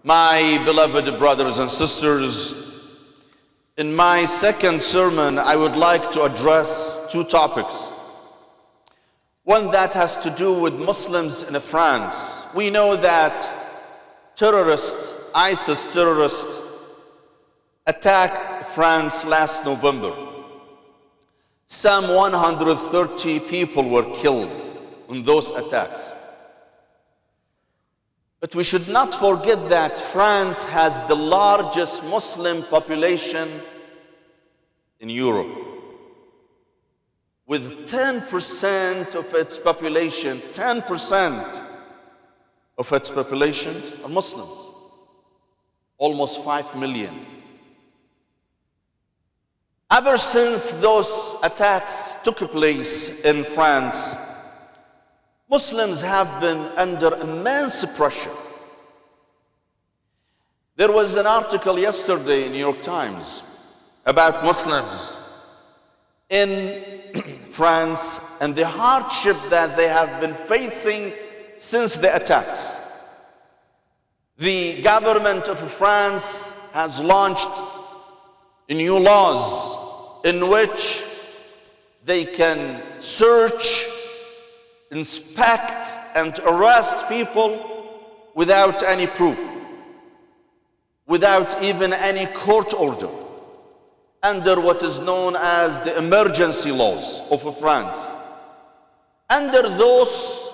My beloved brothers and sisters, in my second sermon, I would like to address two topics. One that has to do with Muslims in France. We know that ISIS terrorists attacked France last November. Some 130 people were killed in those attacks. But we should not forget that France has the largest Muslim population in Europe. With 10% of its population, 10% of its population are Muslims. Almost 5 million. Ever since those attacks took place in France, Muslims have been under immense pressure. There was an article yesterday in New York Times about Muslims in France and the hardship that they have been facing since the attacks. The government of France has launched new laws in which they can search, inspect, and arrest people without any proof, without even any court order, under what is known as the emergency laws of France. Under those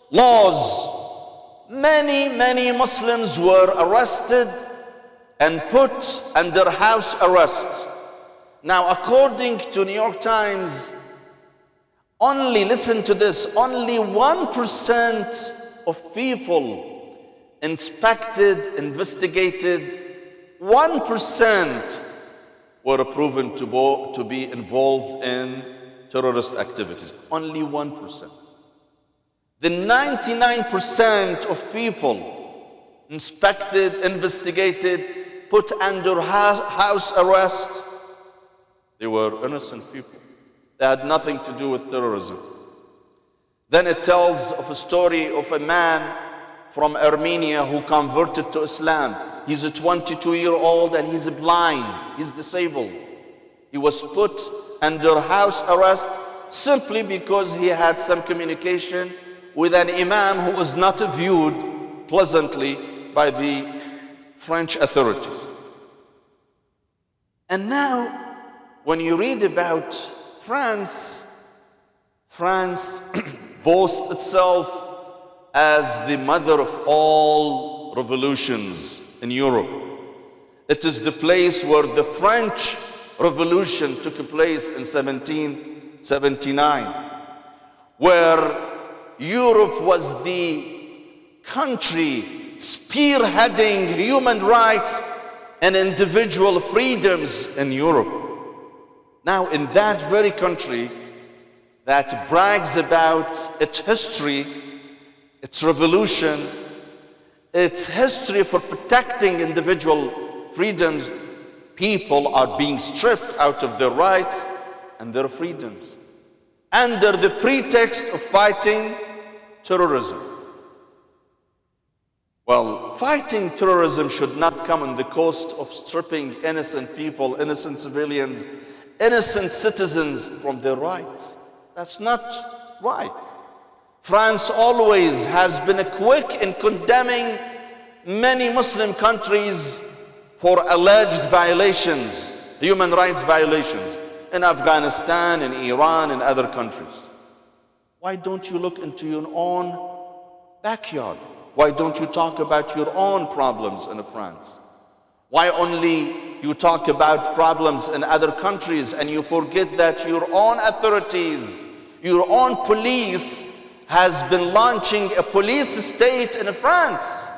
laws, many Muslims were arrested and put under house arrest. Now, according to New York Times, listen to this, only 1% of people inspected, investigated, 1% were proven to be involved in terrorist activities. Only 1%. The 99% of people inspected, investigated, put under house arrest, they were innocent people. They had nothing to do with terrorism. Then it tells of a story of a man from Armenia who converted to Islam. He's a 22-year-old and he's blind, he's disabled. He was put under house arrest simply because he had some communication with an Imam who was not viewed pleasantly by the French authorities. And now, when you read about France boasts itself as the mother of all revolutions in Europe. It is the place where the French Revolution took place in 1779, where Europe was the country spearheading human rights and individual freedoms in Europe. Now, in that very country that brags about its history, its revolution, its history for protecting individual freedoms, people are being stripped out of their rights and their freedoms under the pretext of fighting terrorism. Well, fighting terrorism should not come at the cost of stripping innocent people, innocent civilians, innocent citizens from their rights. That's not right. France always has been quick in condemning many Muslim countries for alleged violations, human rights violations, in Afghanistan, in Iran, and other countries. Why don't you look into your own backyard? Why don't you talk about your own problems in France? Why only you talk about problems in other countries and you forget that your own authorities, your own police has been launching a police state in France?